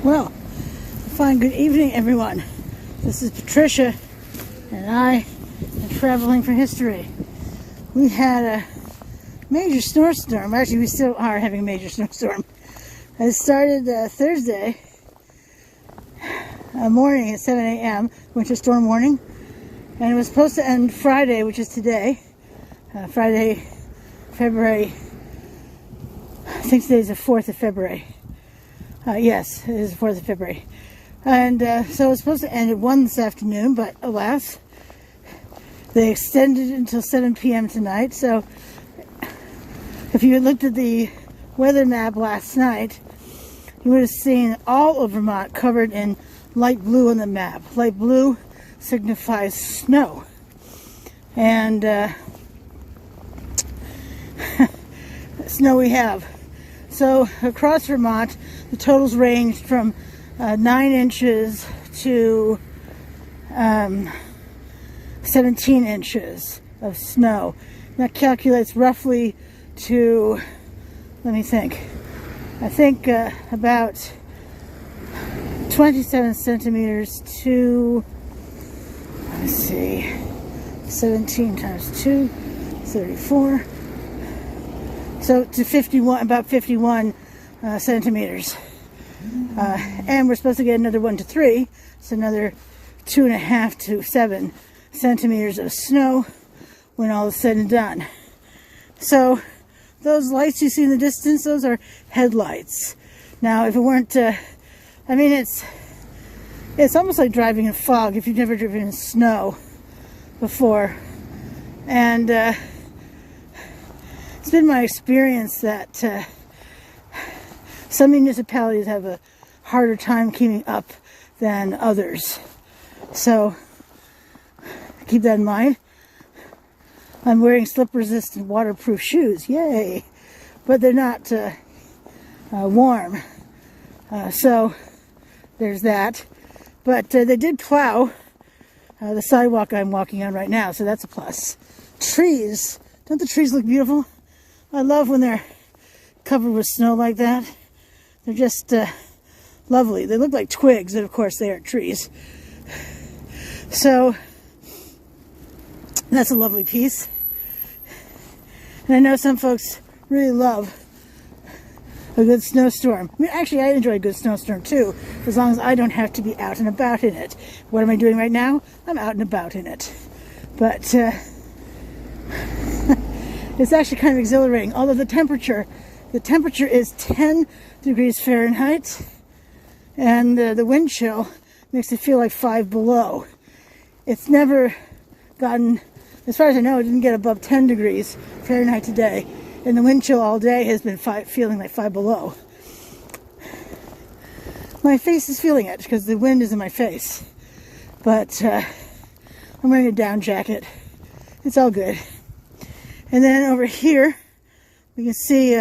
Well, fine, good evening everyone. This is Patricia and I am traveling for history. We had a major snowstorm. Actually, we still are having a major snowstorm. It started Thursday morning at 7 a.m., winter storm warning, and it was supposed to end Friday, which is today, Friday, February, I think today's the 4th of February. Yes, it is the 4th of February. And so it was supposed to end at 1 this afternoon, but alas, they extended it until 7 p.m. tonight. So if you had looked at the weather map last night, you would have seen all of Vermont covered in light blue on the map. Light blue signifies snow. And snow we have. So across Vermont, the totals ranged from 9 inches to 17 inches of snow. That calculates roughly to, let me think, I think about 27 centimeters to, let's see, 17 times 2, 34. So to 51, about 51 centimeters. And we're supposed to get another 1 to 3, so another 2.5 to 7 centimeters of snow when all is said and done. So those lights you see in the distance, those are headlights. Now, if it weren't, I mean, it's almost like driving in fog if you've never driven in snow before. And it's been my experience that some municipalities have a harder time keeping up than others. So keep that in mind. I'm wearing slip-resistant waterproof shoes. Yay! But they're not warm. So there's that. But they did plow the sidewalk I'm walking on right now, so that's a plus. Trees. Don't the trees look beautiful? I love when they're covered with snow like that. They're just lovely. They look like twigs, and of course they aren't trees. So that's a lovely piece. And I know some folks really love a good snowstorm. I mean, actually, I enjoy a good snowstorm too, as long as I don't have to be out and about in it. What am I doing right now? I'm out and about in it. But it's actually kind of exhilarating. Although the temperature is 10 degrees Fahrenheit, and the wind chill makes it feel like 5 below. It's never gotten, as far as I know, it didn't get above 10 degrees Fahrenheit today, and the wind chill all day has been feeling like 5 below. My face is feeling it because the wind is in my face, but I'm wearing a down jacket. It's all good. And then over here, we can see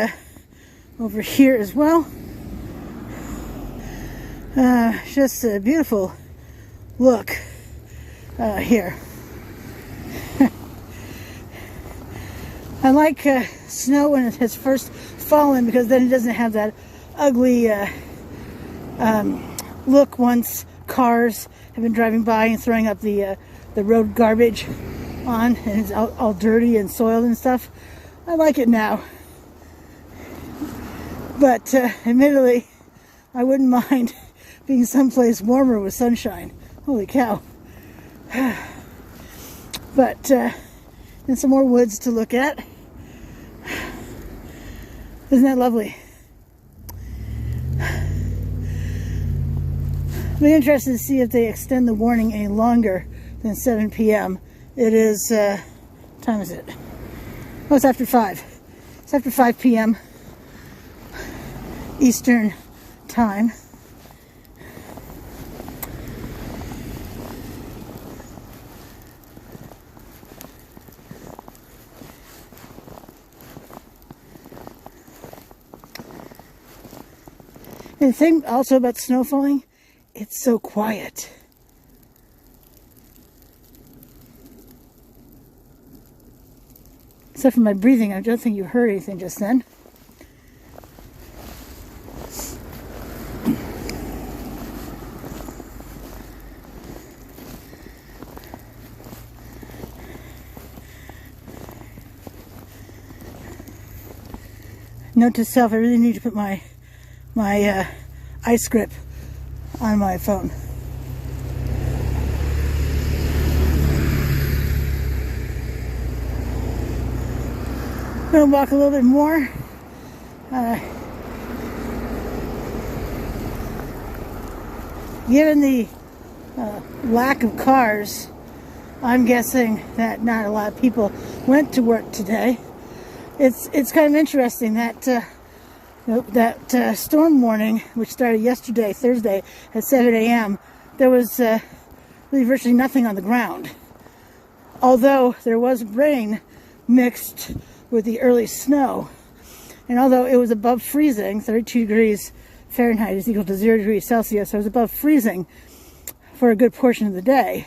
over here as well, just a beautiful look here. I like snow when it has first fallen, because then it doesn't have that ugly look once cars have been driving by and throwing up the road garbage on, and it's all dirty and soiled and stuff. I like it now. But admittedly, I wouldn't mind being someplace warmer with sunshine. Holy cow. But and some more woods to look at. Isn't that lovely? I'll be interested to see if they extend the warning any longer than 7 p.m. It is, what time is it? Oh, it's after 5. It's after 5 p.m. Eastern time. And the thing also about snow falling, it's so quiet. Except for my breathing, I don't think you heard anything just then. note to self, I really need to put my ice grip on my phone. I'm going to walk a little bit more. Given the lack of cars, I'm guessing that not a lot of people went to work today. It's kind of interesting that storm warning, which started yesterday, Thursday, at 7 a.m., there was really virtually nothing on the ground. Although there was rain mixed with the early snow. And although it was above freezing, 32 degrees Fahrenheit is equal to 0 degrees Celsius, so it was above freezing for a good portion of the day.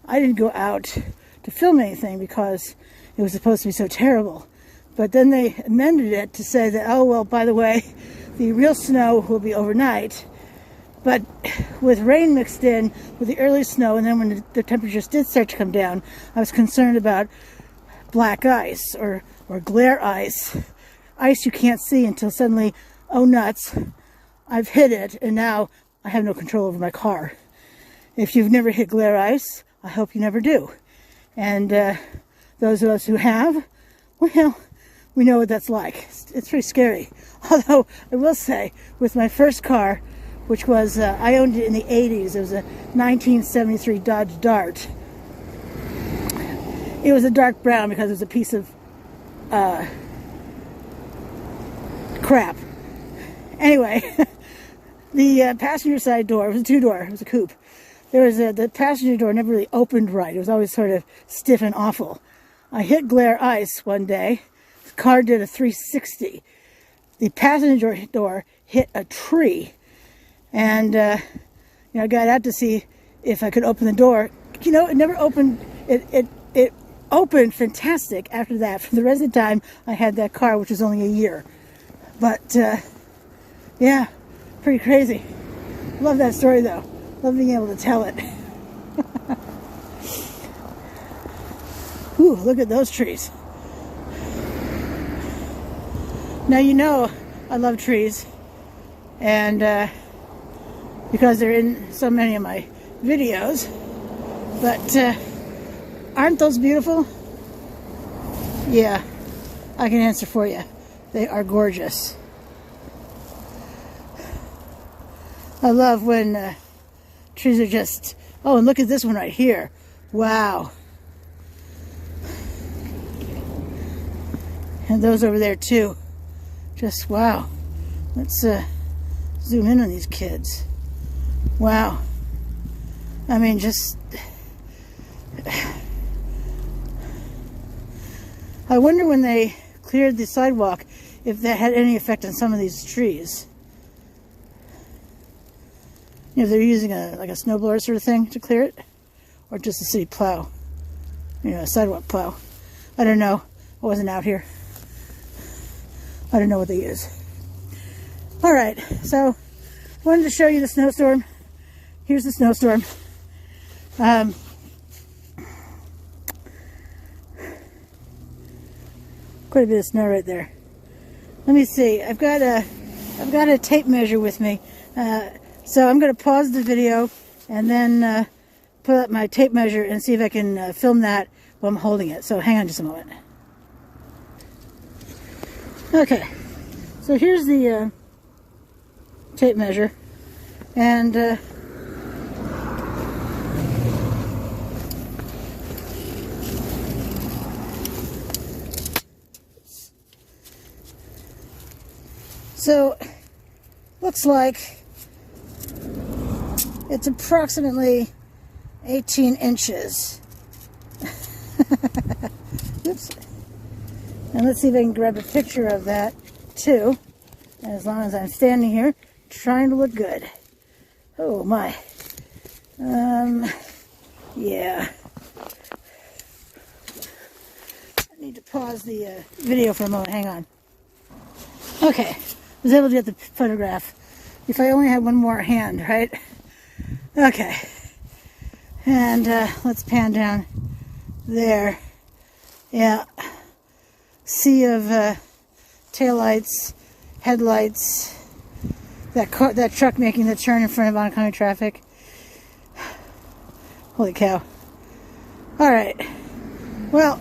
I didn't go out to film anything because it was supposed to be so terrible. But then they amended it to say that, oh, well, by the way, the real snow will be overnight. But with rain mixed in with the early snow, and then when the temperatures did start to come down, I was concerned about black ice or glare ice. Ice you can't see until suddenly, oh nuts, I've hit it, and now I have no control over my car. If you've never hit glare ice, I hope you never do. And those of us who have, well, we know what that's like. It's pretty scary. Although, I will say, with my first car, which was, I owned it in the 80s. It was a 1973 Dodge Dart. It was a dark brown because it was a piece of crap. Anyway, the passenger side door, it was a two-door, it was a coupe. There was the passenger door never really opened right. It was always sort of stiff and awful. I hit glare ice one day. The car did a 360. The passenger door hit a tree. And, I got out to see if I could open the door. It never opened. It opened fantastic after that. For the rest of the time, I had that car, which was only a year. But, yeah, pretty crazy. Love that story, though. Love being able to tell it. Ooh, look at those trees. Now, I love trees. And, because they're in so many of my videos. But, aren't those beautiful? Yeah, I can answer for you. They are gorgeous. I love when trees are just, oh, and look at this one right here. Wow. And those over there too. Just wow. Let's zoom in on these kids. Wow. I mean, just... I wonder when they cleared the sidewalk if that had any effect on some of these trees. If they're using like a snowblower sort of thing to clear it, or just a city plow, a sidewalk plow. I don't know. I wasn't out here. I don't know what they use. All right, so wanted to show you the snowstorm. Here's the snowstorm. Quite a bit of snow right there. Let me see. I've got a tape measure with me. So I'm going to pause the video and then put up my tape measure and see if I can film that while I'm holding it. So hang on just a moment. Okay, so here's the tape measure, and so looks like it's approximately 18 inches. Oops. And let's see if I can grab a picture of that too, as long as I'm standing here trying to look good. Oh my. Yeah. I need to pause the video for a moment. Hang on. Okay. I was able to get the photograph. If I only had one more hand, right? Okay. And let's pan down there. Yeah. Sea of taillights, headlights, that truck making the turn in front of oncoming traffic. Holy cow. Alright. Well,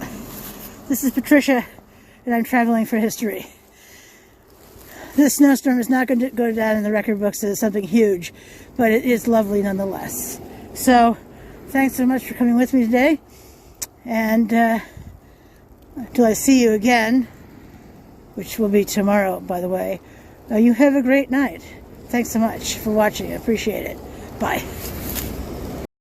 this is Patricia, and I'm traveling for history. This snowstorm is not going to go down in the record books as something huge, but it is lovely nonetheless. So, thanks so much for coming with me today. And until I see you again, which will be tomorrow, by the way, you have a great night. Thanks so much for watching. I appreciate it. Bye.